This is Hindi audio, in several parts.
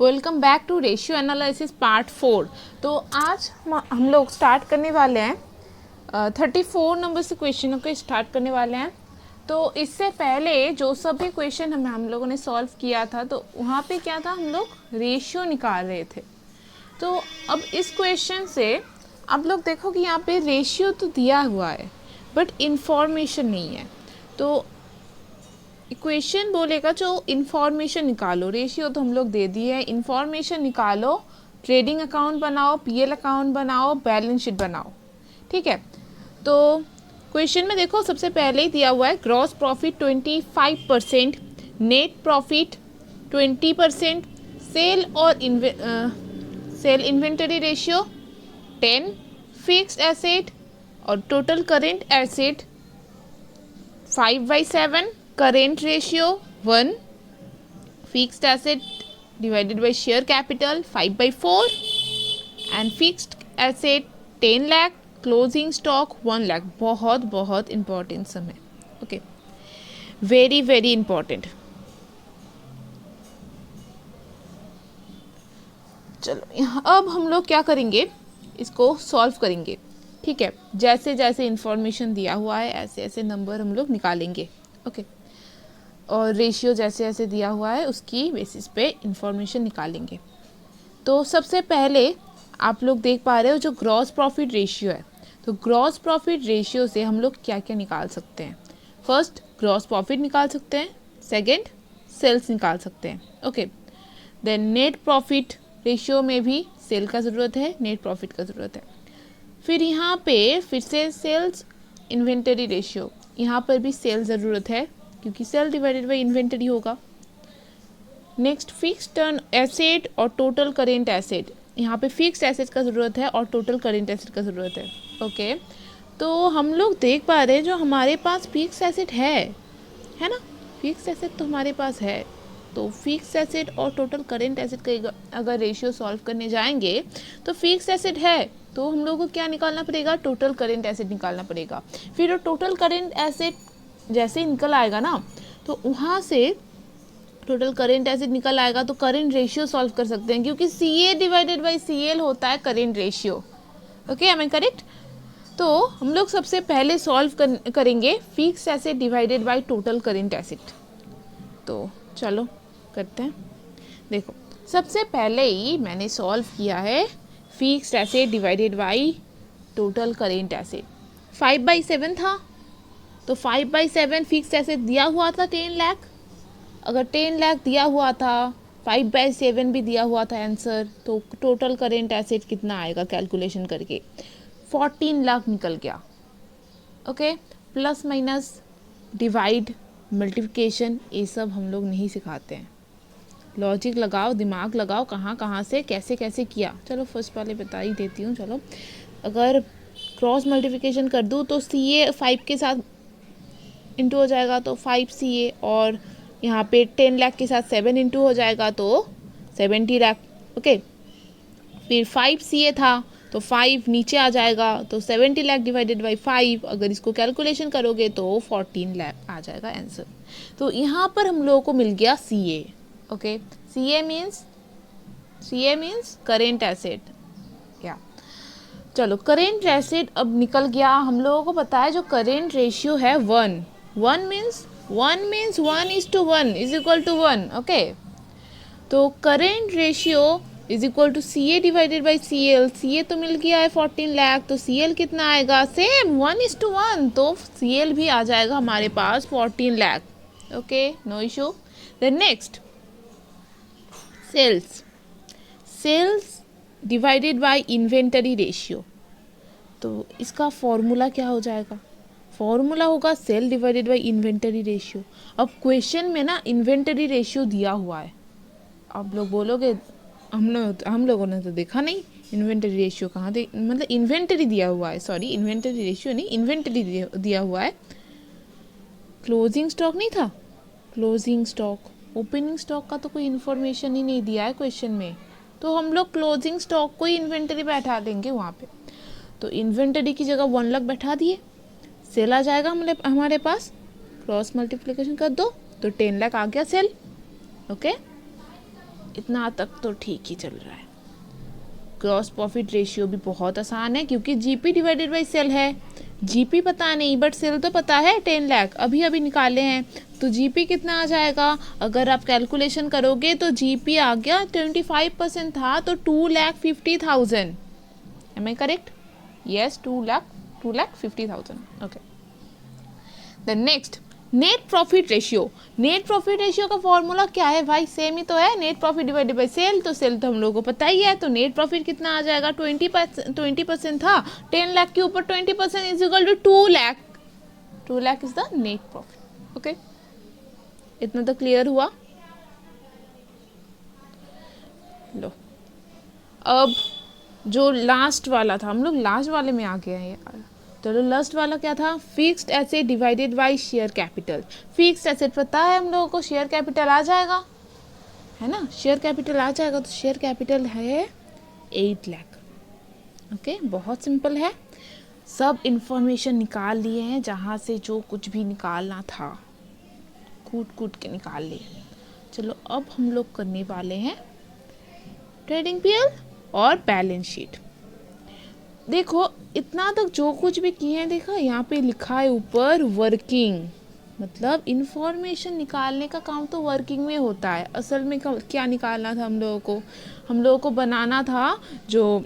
Welcome back to ratio analysis part 4। तो आज हम लोग स्टार्ट करने वाले हैं 34 नंबर से क्वेश्चनों को स्टार्ट करने वाले हैं। तो इससे पहले जो सभी क्वेश्चन हम लोगों ने सॉल्व किया था, तो वहाँ पे क्या था, हम लोग रेशियो निकाल रहे थे। तो अब इस क्वेश्चन से आप लोग देखो कि यहाँ पे रेशियो तो दिया हुआ है बट इंफॉर्मेशन नहीं है। तो इक्वेशन बोलेगा जो इन्फॉर्मेशन निकालो, रेशियो तो हम लोग दे दिए है, इन्फॉर्मेशन निकालो, ट्रेडिंग अकाउंट बनाओ, पीएल अकाउंट बनाओ, बैलेंस शीट बनाओ। ठीक है, तो क्वेश्चन में देखो सबसे पहले ही दिया हुआ है gross profit 25%, net profit 20%, sale inventory ratio 10, fixed asset और total current asset 5/7, current ratio 1, fixed asset divided by share capital 5/4 and fixed asset 10 lakh, closing stock 1 lakh। बहुत बहुत इम्पॉर्टेंट सम है। Okay, very very important. चलो यहाँ अब हम लोग क्या करेंगे, इसको सॉल्व करेंगे। ठीक है, जैसे जैसे इंफॉर्मेशन दिया हुआ है ऐसे ऐसे नंबर हम लोग निकालेंगे। ओके, और रेशियो जैसे जैसे दिया हुआ है उसकी बेसिस पे इंफॉर्मेशन निकालेंगे। तो सबसे पहले आप लोग देख पा रहे हो जो ग्रॉस प्रॉफिट रेशियो है, तो ग्रॉस प्रॉफिट रेशियो से हम लोग क्या क्या निकाल सकते हैं। फर्स्ट ग्रॉस प्रॉफिट निकाल सकते हैं, सेकंड सेल्स निकाल सकते हैं। Okay, then net profit ratio में भी सेल का ज़रूरत है, नेट प्रॉफिट का ज़रूरत है। फिर यहाँ पे फिर से सेल्स इन्वेंटरी रेशियो, यहाँ पर भी सेल ज़रूरत है क्योंकि सेल डिवाइडेड बाई इन्वेंटरी होगा। नेक्स्ट फिक्स टर्न एसेट और टोटल करेंट एसेट, यहाँ पे फिक्स एसेट का ज़रूरत है और टोटल करेंट एसेट का ज़रूरत है। ओके, तो हम लोग देख पा रहे हैं जो हमारे पास फिक्स एसेट है ना, फिक्स एसेट तो हमारे पास है। तो फिक्स एसेट और टोटल करेंट एसेट का अगर रेशियो सॉल्व करने जाएंगे तो फिक्स एसेट है तो हम लोग को क्या निकालना पड़ेगा, टोटल करेंट एसेट निकालना पड़ेगा। फिर वो टोटल करेंट एसेट जैसे ही निकल आएगा ना, तो वहाँ से टोटल करेंट एसेट निकल आएगा तो करेंट रेशियो सॉल्व कर सकते हैं क्योंकि CA डिवाइडेड बाई CL होता है current ratio. Okay, am I correct? तो हम लोग सबसे पहले सॉल्व करेंगे fix asset divided by total current asset. तो चलो करते हैं। देखो सबसे पहले ही मैंने सॉल्व किया है fixed asset divided by total current asset. 5/7 था, तो 5/7 फिक्स एसेट दिया हुआ था 10 लाख। अगर 10 लाख दिया हुआ था, 5/7 भी दिया हुआ था आंसर, तो टोटल करेंट एसेट कितना आएगा कैलकुलेशन करके 14 लाख निकल गया। Okay, plus minus divide multiplication ये सब हम लोग नहीं सिखाते हैं। लॉजिक लगाओ, दिमाग लगाओ, कहाँ कहाँ से कैसे कैसे किया। चलो फर्स्ट वाले बता ही देती हूँ। चलो अगर क्रॉस मल्टीप्लिकेशन कर दूँ तो CA 5 के साथ इंटू हो जाएगा तो 5CA, और यहाँ पे 10 लाख के साथ 7 इंटू हो जाएगा तो 70 लाख। ओके, फिर 5CA था तो 5 नीचे आ जाएगा तो 70 लाख डिवाइडेड बाई 5, अगर इसको कैलकुलेशन करोगे तो 14 लाख आ जाएगा आंसर। तो यहाँ पर हम लोगों को मिल गया CA। Okay, CA means current asset. या चलो करेंट एसेट अब निकल गया। हम लोगों को पता है जो करेंट रेशियो है 1 means 1 is equal to 1। Okay, तो current ratio is equal to CA divided by CL। CA तो मिल गया है 14 लाख, तो CL कितना आएगा, सेम 1:1, तो CL भी आ जाएगा हमारे पास 14 lakh. Okay, no issue. Then next sales divided by inventory ratio, तो इसका फॉर्मूला क्या हो जाएगा, फॉर्मूला होगा sale divided by inventory ratio. अब क्वेश्चन में ना इन्वेंटरी रेशियो दिया हुआ है, आप लोग बोलोगे हम लोगों ने तो देखा नहीं इन्वेंटरी रेशियो कहाँ दे, मतलब इन्वेंटरी दिया हुआ है, सॉरी इन्वेंटरी रेशियो नहीं, इन्वेंटरी दिया हुआ है। क्लोजिंग स्टॉक नहीं था, क्लोजिंग स्टॉक, ओपनिंग स्टॉक का तो कोई इन्फॉर्मेशन ही नहीं दिया है क्वेश्चन में, तो हम लोग क्लोजिंग स्टॉक को ही इन्वेंटरी बैठा देंगे वहाँ पे। तो इन्वेंटरी की जगह 1 लाख बैठा दिए, सेल आ जाएगा हमारे पास, क्रॉस मल्टीप्लिकेशन कर दो तो 10 लाख आ गया सेल। ओके, इतना तक तो ठीक ही चल रहा है। ग्रॉस प्रॉफिट रेशियो भी बहुत आसान है क्योंकि जीपी डिवाइडेड बाई सेल है। जीपी पता नहीं बट सेल तो पता है 10 लाख अभी अभी निकाले हैं, तो जीपी कितना आ जाएगा? अगर आप कैलकुलेशन करोगे तो जीपी आ गया 25% था तो 2,50,000। Am I correct? Yes, 2,50,000। Okay, the next net profit ratio. Net profit ratio का फॉर्मूला क्या है भाई? सेम ही तो है, net profit divided by sale. तो सेल तो हम लोगों को पता ही है, तो नेट प्रॉफिट कितना आ जाएगा? 20% था, 10 लाख के ऊपर 20% is equal to 2 lakh. 2 lakh is the net profit. Okay, इतना तो क्लियर हुआ। लो, अब जो लास्ट वाला था, हम लोग लास्ट वाले में आ गए हैं यार। चलो, लास्ट वाला क्या था? Fixed asset divided by share capital. Fixed asset पता है हम लोगों को, शेयर कैपिटल आ जाएगा, है ना? शेयर कैपिटल आ जाएगा, तो शेयर कैपिटल है 8 लाख। ओके, बहुत सिंपल है। सब इंफॉर्मेशन निकाल लिए हैं, जहाँ से जो कुछ भी निकालना था कूट कूट के निकाल लिए। चलो, अब हम लोग करने वाले हैं ट्रेडिंग पीएल और बैलेंस शीट। देखो, इतना तक जो कुछ भी किए हैं, देखा यहाँ पे लिखा है ऊपर वर्किंग, मतलब इंफॉर्मेशन निकालने का काम तो वर्किंग में होता है। असल में क्या निकालना था हम लोगों को? हम लोगों को बनाना था जो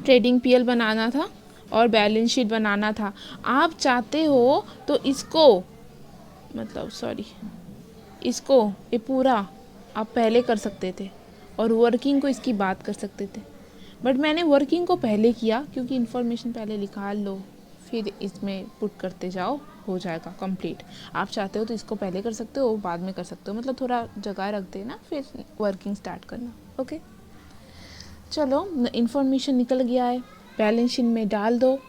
ट्रेडिंग पीएल बनाना था और बैलेंस शीट बनाना था। आप चाहते हो तो इसको, मतलब सॉरी, इसको ये पूरा आप पहले कर सकते थे और वर्किंग को इसकी बात कर सकते थे, बट मैंने वर्किंग को पहले किया क्योंकि इन्फॉर्मेशन पहले निकाल लो, फिर इसमें पुट करते जाओ, हो जाएगा कंप्लीट। आप चाहते हो तो इसको पहले कर सकते हो, बाद में कर सकते हो, मतलब थोड़ा जगह रख देना, फिर वर्किंग स्टार्ट करना। ओके, चलो, इन्फॉर्मेशन निकल गया है, बैलेंस शीट में डाल दो।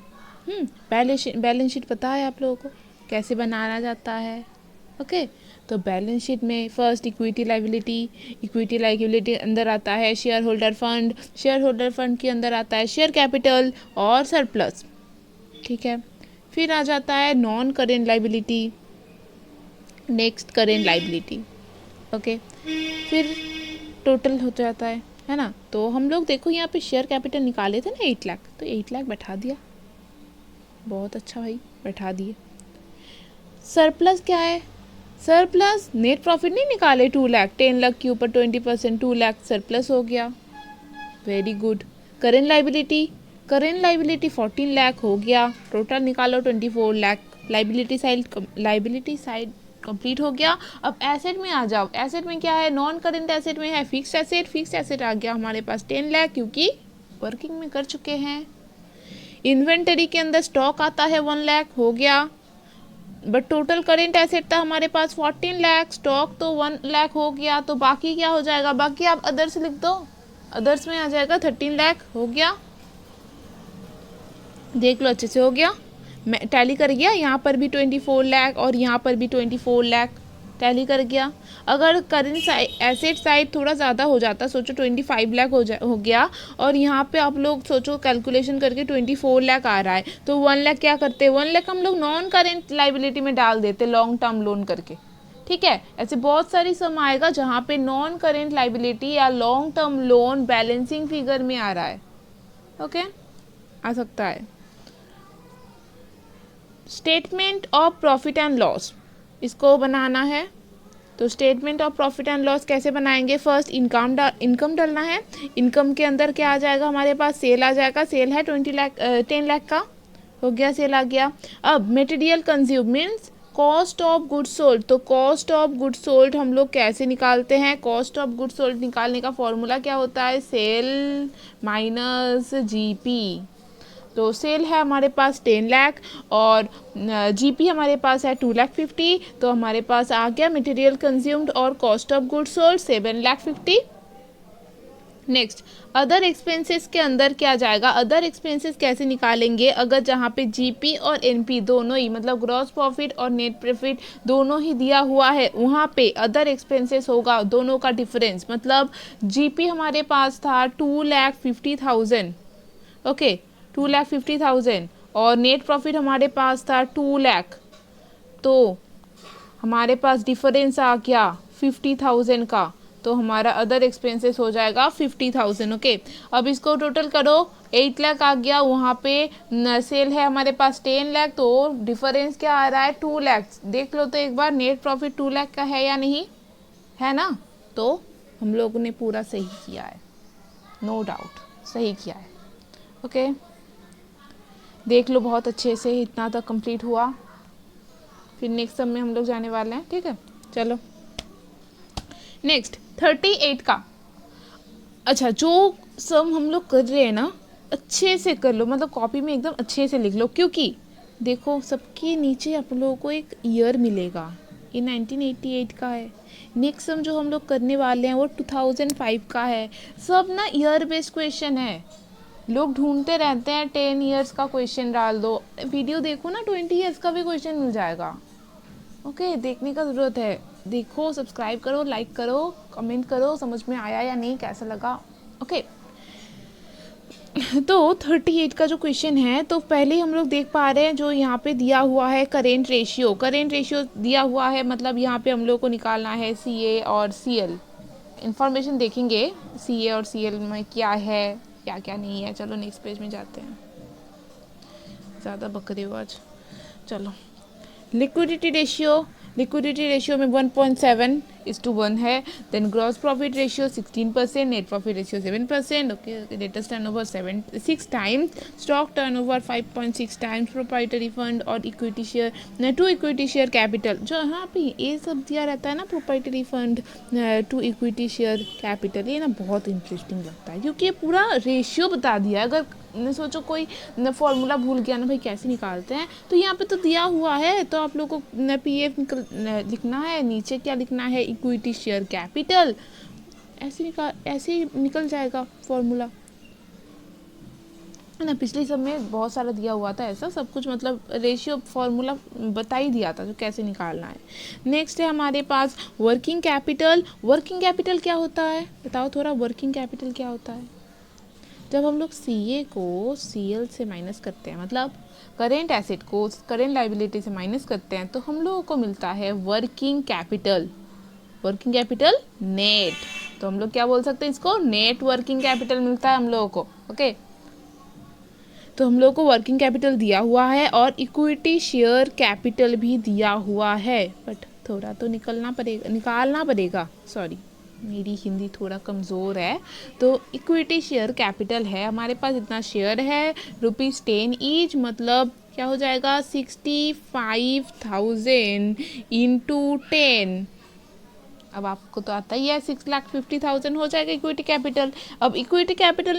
बैलेंस शीट पता है आप लोगों को कैसे बनाया जाता है? ओके, तो बैलेंस शीट में फर्स्ट इक्विटी लाइबिलिटी अंदर आता है शेयर होल्डर फंड के अंदर आता है शेयर कैपिटल और सरप्लस। ठीक है, फिर आ जाता है non current liability, next current liability. Okay, फिर टोटल हो जाता है ना? तो हम लोग देखो यहाँ पे शेयर कैपिटल निकाले थे ना 8 लाख, तो 8 लाख बैठा दिया। बहुत अच्छा भाई, बैठा दिए। सरप्लस क्या है? सरप्लस नेट प्रॉफिट नहीं निकाले 2 लाख, 10 लाख के ऊपर 20%, 2 लाख सरप्लस हो गया। Very good. Current liability 14 lakh हो गया, टोटल निकालो 24 लाख। लाइबिलिटी साइड कंप्लीट हो गया। अब एसेट में आ जाओ। एसेट में क्या है? नॉन करेंट एसेट में है फिक्स्ड एसेट आ गया हमारे पास 10 लाख क्योंकि वर्किंग में कर चुके हैं। इन्वेंटरी के अंदर स्टॉक आता है 1 लाख, हो गया, बट टोटल करेंट एसेट था हमारे पास 14 लाख, स्टॉक तो 1 लाख हो गया, तो बाकी क्या हो जाएगा? बाकी आप अदर्स लिख दो, अदर्स में आ जाएगा 13 लाख, हो गया। देख लो अच्छे से हो गया, मैं टैली कर गया। यहाँ पर भी 24 लाख और यहाँ पर भी 24 लाख टैली कर गया। अगर करेंट एसेट साइड थोड़ा ज़्यादा हो जाता, सोचो 25 लाख हो गया, और यहाँ पे आप लोग सोचो कैलकुलेशन करके 24 लाख आ रहा है, तो 1 लाख क्या करते? 1 लाख हम लोग नॉन करेंट लाइबिलिटी में डाल देते लॉन्ग टर्म लोन करके। ठीक है, ऐसे बहुत सारी सम आएगा जहाँ पे नॉन करेंट लाइबिलिटी या long term loan balancing figure में आ रहा है। ओके, आ सकता है। Statement of profit and loss, इसको बनाना है। तो statement of profit and loss कैसे बनाएंगे? फर्स्ट इनकम डालना है। इनकम के अंदर क्या आ जाएगा हमारे पास? सेल आ जाएगा। सेल है 10 लाख का, हो गया, सेल आ गया। अब material consume means cost of goods sold. तो कॉस्ट ऑफ गुड्स सोल्ड हम लोग कैसे निकालते हैं? कॉस्ट ऑफ गुड्स सोल्ड निकालने का फॉर्मूला क्या होता है? Sale minus GP. तो सेल है हमारे पास 10 लाख और जीपी हमारे पास है 2,50,000, तो हमारे पास आ गया मटेरियल कंज्यूम्ड और cost of goods sold 7,50,000। Next, other expenses के अंदर क्या जाएगा? अदर एक्सपेंसेस कैसे निकालेंगे? अगर जहाँ पे जीपी और एनपी दोनों ही, मतलब ग्रॉस प्रॉफिट और नेट प्रॉफिट दोनों ही दिया हुआ है, वहाँ पे अदर एक्सपेंसेस होगा दोनों का डिफरेंस। मतलब जीपी हमारे पास था 2,50,000, ओके, 2,50,000 और नेट प्रॉफिट हमारे पास था 2 लाख, तो हमारे पास डिफरेंस आ गया 50,000 का। तो हमारा अदर एक्सपेंसेस हो जाएगा 50,000। ओके, अब इसको टोटल करो, 8 लाख आ गया, वहाँ पे सेल है हमारे पास 10 लाख, तो डिफरेंस क्या आ रहा है 2 लाख। देख लो तो एक बार नेट प्रॉफिट 2 लाख का है या नहीं, है ना। तो हम लोगों ने पूरा सही किया है, नो डाउट सही किया है। ओके, देख लो बहुत अच्छे से, इतना तक कंप्लीट हुआ। फिर नेक्स्ट सब में हम लोग जाने वाले हैं, ठीक है। चलो नेक्स्ट 38 का। अच्छा, जो सम हम लोग कर रहे हैं ना, अच्छे से कर लो, मतलब कॉपी में एकदम अच्छे से लिख लो, क्योंकि देखो सबके नीचे आप लोगों को एक ईयर मिलेगा। ये 1988 का है। नेक्स्ट सम जो हम लोग करने वाले हैं वो 2005 का है। सब ना ईयर बेस्ड क्वेश्चन है। लोग ढूंढते रहते हैं 10 ईयर्स का क्वेश्चन डाल दो, वीडियो देखो ना 20 ईयर्स का भी क्वेश्चन मिल जाएगा। ओके, देखने का ज़रूरत है, देखो, सब्सक्राइब करो, लाइक करो, कमेंट करो, समझ में आया या नहीं, कैसा लगा। ओके, तो 38 का जो क्वेश्चन है, तो पहले हम लोग देख पा रहे हैं जो यहाँ पे दिया हुआ है करेंट रेशियो। करेंट रेशियो दिया हुआ है, मतलब यहाँ पे हम लोग को निकालना है CA और CL। इंफॉर्मेशन देखेंगे CA और CL में क्या है क्या क्या नहीं है। चलो नेक्स्ट पेज में जाते हैं, ज़्यादा बकरी हो आज। चलो, लिक्विडिटी रेशियो में 1.7:1 है। Then gross profit ratio 16%, net profit ratio 7%। Okay, debtors turnover 6 times, stock turnover 5.6 times, proprietary fund और equity share to equity share capital. जो यहाँ पे ये सब दिया रहता है ना, proprietary fund to equity share capital, ये ना बहुत इंटरेस्टिंग लगता है, क्योंकि ये पूरा रेशियो बता दिया। अगर न सोचो कोई फॉर्मूला भूल गया ना भाई कैसे निकालते हैं, तो यहाँ पे तो दिया हुआ है, तो आप लोगों को PF लिखना है, नीचे क्या लिखना है, इक्विटी शेयर कैपिटल, ऐसे ही निकल जाएगा फॉर्मूला, है ना। पिछले सब में बहुत सारा दिया हुआ था ऐसा सब कुछ, मतलब रेशियो फॉर्मूला बता ही दिया था जो कैसे निकालना है। नेक्स्ट है हमारे पास वर्किंग कैपिटल। वर्किंग कैपिटल क्या होता है बताओ थोड़ा, वर्किंग कैपिटल क्या होता है? जब हम लोग CA को CL से माइनस करते हैं, मतलब करेंट एसेट को करेंट लाइबिलिटी से माइनस करते हैं, तो हम लोगों को मिलता है working capital. Working capital net, तो हम लोग क्या बोल सकते हैं इसको, नेट वर्किंग कैपिटल मिलता है हम लोगों को। ओके, तो हम लोगों को वर्किंग कैपिटल दिया हुआ है और इक्विटी शेयर कैपिटल भी दिया हुआ है, बट थोड़ा तो निकालना पड़ेगा, सॉरी मेरी हिंदी थोड़ा कमज़ोर है। तो इक्विटी शेयर कैपिटल है हमारे पास, इतना शेयर है, ₹10 ईच, मतलब क्या हो जाएगा 65,000 इंटू 10। अब आपको तो आता ही है 6,50,000 हो जाएगा इक्विटी कैपिटल। अब इक्विटी कैपिटल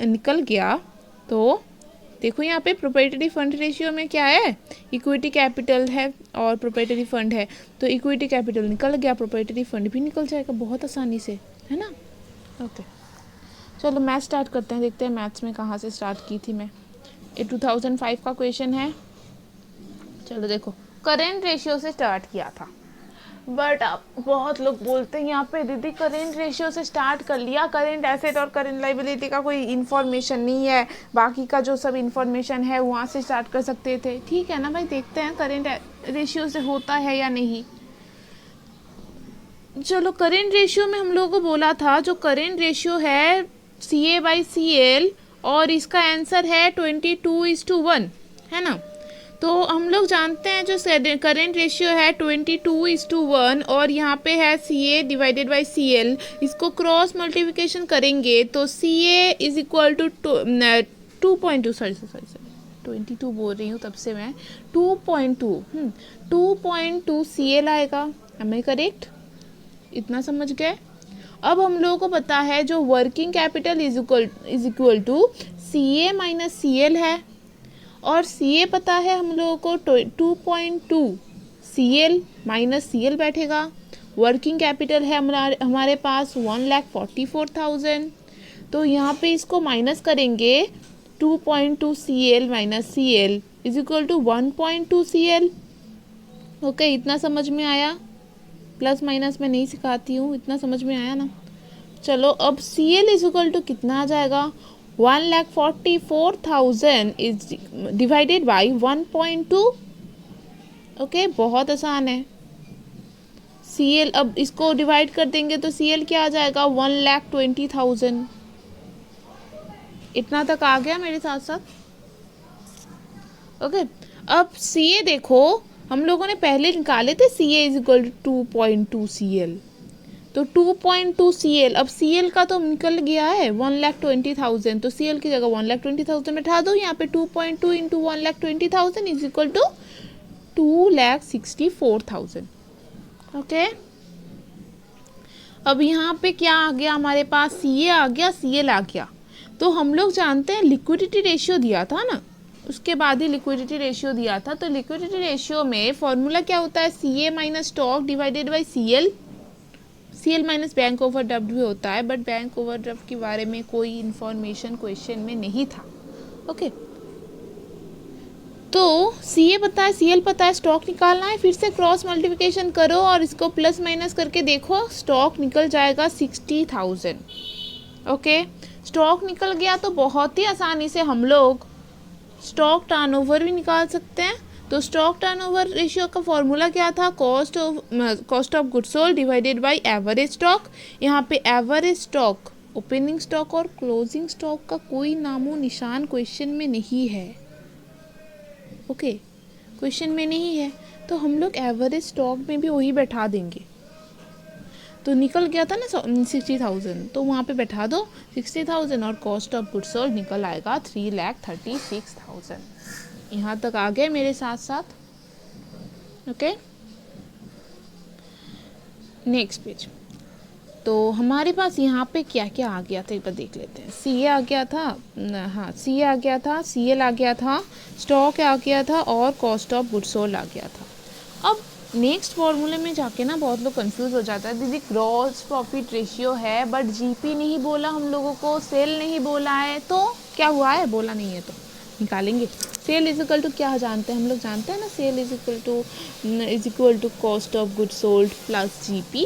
निकल गया, तो देखो यहाँ पे प्रोप्राइटरी फंड रेशियो में क्या है, इक्विटी कैपिटल है और प्रोप्राइटरी फंड है, तो इक्विटी कैपिटल निकल गया, प्रोप्राइटरी फंड भी निकल जाएगा बहुत आसानी से, है ना। ओके, चलो मैथ स्टार्ट करते हैं, देखते हैं मैथ्स में कहाँ से स्टार्ट की थी मैं। ये 2005 का क्वेश्चन है। चलो देखो, करेंट रेशियो से स्टार्ट किया था, बट अब बहुत लोग बोलते हैं यहाँ पे दीदी करेंट रेशियो से स्टार्ट कर लिया, करेंट एसेट और करेंट लाइबिलिटी का कोई इन्फॉर्मेशन नहीं है, बाकी का जो सब इन्फॉर्मेशन है वहाँ से स्टार्ट कर सकते थे। ठीक है ना भाई, देखते हैं करेंट रेशियो से होता है या नहीं। चलो, करेंट रेशियो में हम लोगों को बोला था, जो करेंट रेशियो है CA/CL, और इसका आंसर है 22:1, है ना। तो हम लोग जानते हैं जो करेंट रेशियो है 22:1, और यहाँ पे है CA डिवाइडेड बाई CL, इसको क्रॉस मल्टीप्लिकेशन करेंगे तो CA is equal to 2.2, sorry 22 बोल रही हूँ तब से मैं, 2.2 CL आएगा। Am I correct? इतना समझ गए। अब हम लोगों को पता है जो working capital is equal to CA minus CL है, और CA पता है हम लोगों को 2.2, CL माइनस CL बैठेगा। वर्किंग कैपिटल है हमारे पास 1,44,000, तो यहाँ पे इसको माइनस करेंगे, 2.2 CL minus CL is equal to 1.2 CL। Okay, इतना समझ में आया? प्लस माइनस में नहीं सिखाती हूँ, इतना समझ में आया ना। चलो, अब CL इज इक्वल टू कितना आ जाएगा, 1,44,000 इज डिवाइडेड बाई 1.2। ओके, बहुत आसान है। CL, अब इसको डिवाइड कर देंगे तो CL क्या आ जाएगा 1,20,000। इतना तक आ गया मेरे साथ साथ। ओके, अब CA देखो, हम लोगों ने पहले निकाले थे CA is equal to 2.2 CL, तो 2.2 CL, अब CL का तो निकल गया है 1,20,000, तो CL की जगह 1,20,000 बैठा दो। यहाँ पे 2.2 into 1,20,000 is equal to 2,64,000। Okay, अब यहाँ पे क्या आ गया हमारे पास, CA आ गया, CL आ गया। तो हम लोग जानते हैं लिक्विडिटी रेशियो दिया था ना, उसके बाद ही लिक्विडिटी रेशियो दिया था। तो लिक्विडिटी रेशियो में फॉर्मूला क्या होता है, CA minus stock divided by CL minus bank overdraft भी होता है, बट बैंक ओवरड्राफ्ट के बारे में कोई इन्फॉर्मेशन क्वेश्चन में नहीं था। ओके, तो CA पता है, CL पता है, स्टॉक निकालना है, फिर से क्रॉस मल्टीप्लिकेशन करो और इसको प्लस माइनस करके देखो, स्टॉक निकल जाएगा 60,000। ओके, स्टॉक निकल गया तो बहुत ही आसानी से हम लोग स्टॉक टर्नओवर भी निकाल सकते हैं। तो स्टॉक टर्नओवर रेशियो का फॉर्मूला क्या था, cost of goods sold divided by average stock. यहाँ पे एवरेज स्टॉक, ओपनिंग स्टॉक और क्लोजिंग स्टॉक का कोई नामो निशान क्वेश्चन में नहीं है। ओके, क्वेश्चन में नहीं है, तो हम लोग एवरेज स्टॉक में भी वही बैठा देंगे। तो निकल गया था ना 60,000, तो वहाँ पे बैठा दो 60,000 और कॉस्ट ऑफ गुड्स सोल्ड निकल आएगा 3,36,000। यहाँ तक आ गए मेरे साथ साथ। Okay, next page. तो हमारे पास यहाँ पे क्या क्या आ गया था एक बार देख लेते हैं। CA आ गया था, हाँ CA आ गया था, CL आ गया था, स्टॉक आ गया था और कॉस्ट ऑफ गुड्स सोल्ड आ गया था। अब नेक्स्ट फॉर्मूले में जाके ना बहुत लोग कंफ्यूज हो जाता है, दीदी ग्रॉस प्रॉफिट रेशियो है बट GP नहीं बोला हम लोगों को, सेल नहीं बोला है, तो क्या हुआ है, बोला नहीं है तो निकालेंगे। सेल इज इक्वल टू क्या जानते हैं हम लोग, जानते हैं ना, sale is equal to cost of goods sold plus GP।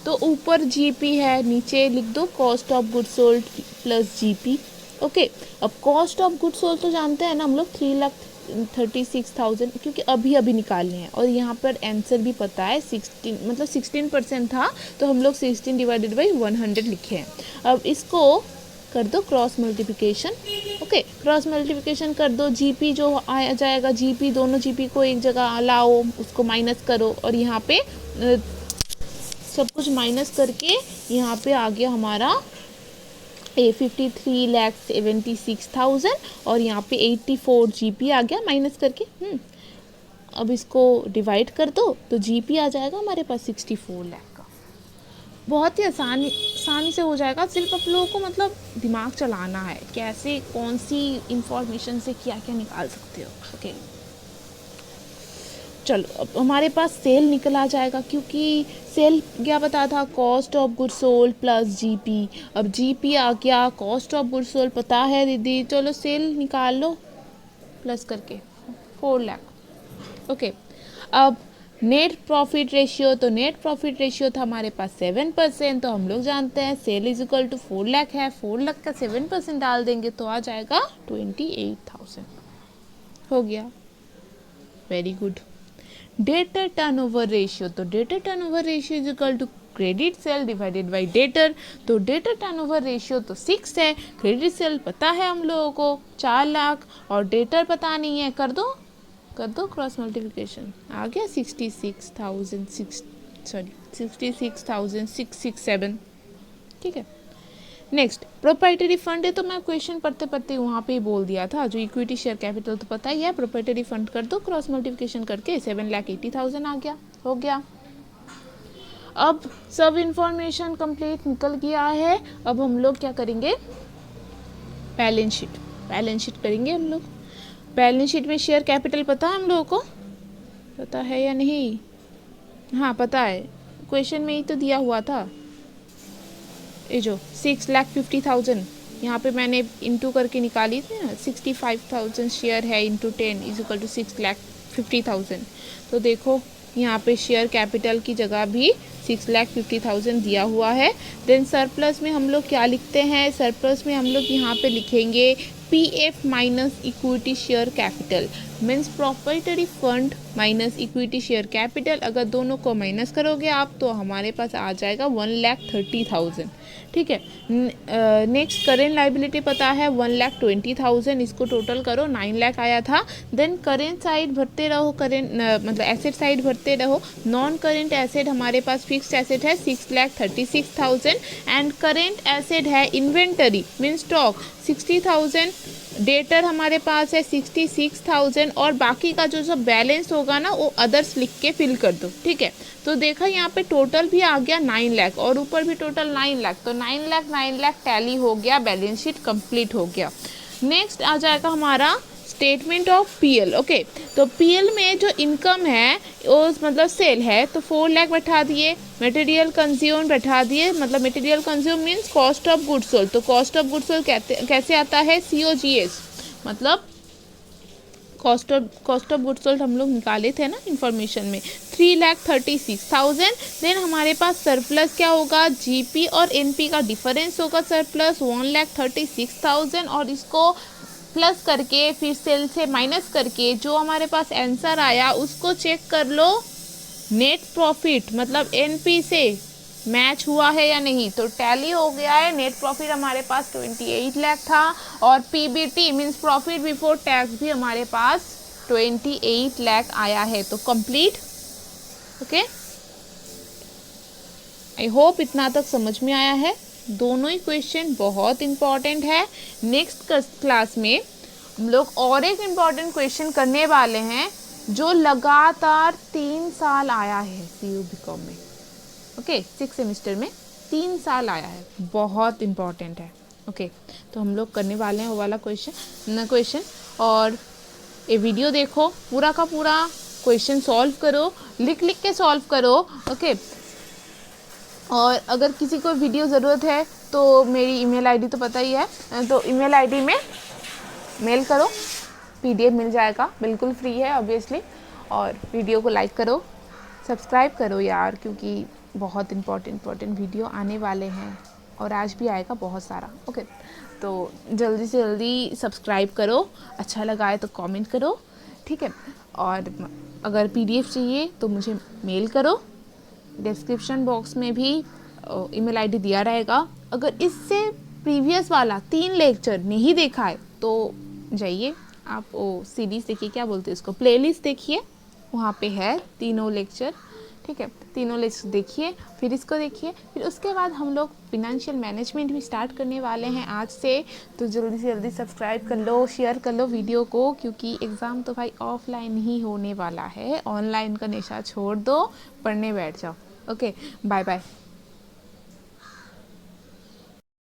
तो ऊपर GP है, नीचे लिख दो cost of goods sold plus GP। Okay, अब कॉस्ट ऑफ गुड्स सोल्ड तो जानते हैं ना हम लोग 3,36,000, क्योंकि अभी अभी निकालने हैं और यहाँ पर आंसर भी पता है 16, मतलब 16% था, तो हम लोग 16 डिवाइडेड बाई 100 लिखे हैं। अब इसको कर दो cross multiplication. Okay, cross multiplication कर दो, GP जो आ जाएगा, GP दोनों GP को एक जगह लाओ, उसको माइनस करो और यहाँ पे सब कुछ माइनस करके यहाँ पे आ गया हमारा 53,76,000 और यहाँ पे 84 GP आ गया माइनस करके। अब इसको डिवाइड कर दो तो GP आ जाएगा हमारे पास 64 लाख का। बहुत ही आसानी से हो जाएगा, सिर्फ आप लोगों को मतलब दिमाग चलाना है, कैसे कौन सी इंफॉर्मेशन से क्या क्या निकाल सकते हो। ओके, चलो अब हमारे पास सेल निकल आ जाएगा, क्योंकि सेल क्या पता था, cost of goods sold plus GP। अब GP आ गया, कॉस्ट ऑफ गुड्स सोल्ड पता है दीदी, चलो सेल निकाल लो प्लस करके 4 लाख। ओके, अब नेट प्रॉफिट रेशियो, तो नेट प्रॉफिट रेशियो था हमारे पास 7%, तो हम लोग जानते हैं sale is equal to 4 lakh है, 4 लाख का 7% डाल देंगे तो आ जाएगा 28,000। हो गया, very good. Debtor turnover ratio, तो debtor turnover ratio is equal to credit sale divided by debtor. तो डेटर टर्नओवर रेशियो तो 6 है, क्रेडिट सेल पता है हम लोगों को 4 लाख और डेटर पता नहीं है, कर दो क्रॉस मल्टीप्लिकेशन, आ गया 66,667। ठीक है, नेक्स्ट प्रोप्राइटरी फंड है, तो मैं क्वेश्चन पढ़ते पढ़ते वहाँ पे ही बोल दिया था, जो इक्विटी शेयर कैपिटल तो पता ही है, प्रोप्राइटरी फंड कर दो क्रॉस मल्टीप्लिकेशन करके 7,80,000 आ गया, हो गया। अब सब इंफॉर्मेशन कंप्लीट निकल गया है। अब हम लोग क्या करेंगे, बैलेंस शीट करेंगे हम लोग। बैलेंस शीट में शेयर कैपिटल पता है हम लोगों को, पता है या नहीं, हाँ पता है, क्वेश्चन में ही तो दिया हुआ था, ये जो 6,50,000 यहाँ पे मैंने इंटू करके निकाली थी ना, 65,000 शेयर है इंटू 10 इज इक्वल टू 6,50,000। तो देखो यहाँ पे शेयर कैपिटल की जगह भी 6,50,000 दिया हुआ है। देन सरप्लस में हम लोग क्या लिखते हैं, सरप्लस में हम लोग यहाँ पे लिखेंगे PF minus equity share capital, means proprietary fund minus equity share capital. अगर दोनों को माइनस करोगे आप तो हमारे पास आ जाएगा 1,30,000। ठीक है। नेक्स्ट करेंट लाइबिलिटी पता है 1,20,000, इसको टोटल करो 9 लाख आया था। देन करेंट साइड भरते रहो, करेंट मतलब एसेट साइड भरते रहो। नॉन करेंट एसेट हमारे पास फिक्स्ड एसेट है 6,36,000 एंड करेंट एसेट है इन्वेंटरी मीन स्टॉक 60,000, डेटर हमारे पास है 66,000 और बाकी का जो जो बैलेंस होगा ना वो अदर्स लिख के फिल कर दो। ठीक है। तो देखा यहाँ पे टोटल भी आ गया 9 लाख और ऊपर भी टोटल 9 लाख, तो 9 लाख टैली हो गया, बैलेंस शीट कंप्लीट हो गया। नेक्स्ट आ जाएगा हमारा स्टेटमेंट ऑफ पीएल। ओके, तो पीएल में जो इनकम है वो मतलब सेल है तो 4 लाख बैठा दिए, मटेरियल कंज्यूम बैठा दिए, मतलब material consume means cost of goods sold. तो कॉस्ट ऑफ गुड्स सोल्ड कैसे आता है, COGS, मतलब कॉस्ट ऑफ गुड्स सोल्ड हम लोग निकाले थे ना इन्फॉर्मेशन में, 3,36,000। देन हमारे पास सरप्लस क्या होगा, GP और NP का डिफरेंस होगा सरप्लस 1,36,000 और इसको प्लस करके फिर सेल से माइनस करके जो हमारे पास आंसर आया उसको चेक कर लो, नेट प्रॉफिट मतलब NP से मैच हुआ है या नहीं। तो टैली हो गया है, नेट प्रॉफिट हमारे पास 28 लाख था और PBT means profit before tax भी हमारे पास 28 लाख आया है। तो कंप्लीट। ओके, आई होप इतना तक समझ में आया है। दोनों ही क्वेश्चन बहुत इंपॉर्टेंट है। नेक्स्ट क्लास में हम लोग और एक इम्पॉर्टेंट क्वेश्चन करने वाले हैं जो लगातार 3 साल आया है CU BCom में। ओके, 6 सेमेस्टर में 3 साल आया है, बहुत इम्पॉर्टेंट है। ओके, तो हम लोग करने वाले हैं वो वाला क्वेश्चन और ये वीडियो देखो, पूरा का पूरा क्वेश्चन सॉल्व करो, लिख के सॉल्व करो। ओके, और अगर किसी को वीडियो ज़रूरत है तो मेरी ईमेल आईडी तो पता ही है, तो ईमेल आईडी में मेल करो, PDF मिल जाएगा, बिल्कुल फ्री है ऑब्वियसली। और वीडियो को लाइक करो, सब्सक्राइब करो यार, क्योंकि बहुत इम्पोर्टेंट वीडियो आने वाले हैं और आज भी आएगा बहुत सारा। ओके, तो जल्दी से जल्दी सब्सक्राइब करो, अच्छा लगा है तो कमेंट करो। ठीक है, और अगर PDF चाहिए तो मुझे मेल करो, डिस्क्रिप्शन बॉक्स में भी ईमेल आईडी दिया रहेगा। अगर इससे प्रीवियस वाला 3 लेक्चर नहीं देखा है तो जाइए आप वो सीरीज़ देखिए, क्या बोलते हैं उसको, प्लेलिस्ट देखिए, वहाँ पे है तीनों लेक्चर। ठीक है, तीनों लेक्चर देखिए, फिर इसको देखिए, फिर उसके बाद हम लोग फिनेंशियल मैनेजमेंट भी स्टार्ट करने वाले हैं आज से। तो जल्दी से जल्दी सब्सक्राइब कर लो, शेयर कर लो वीडियो को, क्योंकि एग्ज़ाम तो भाई ऑफलाइन ही होने वाला है, ऑनलाइन का नशा छोड़ दो, पढ़ने बैठ जाओ। Okay, bye bye.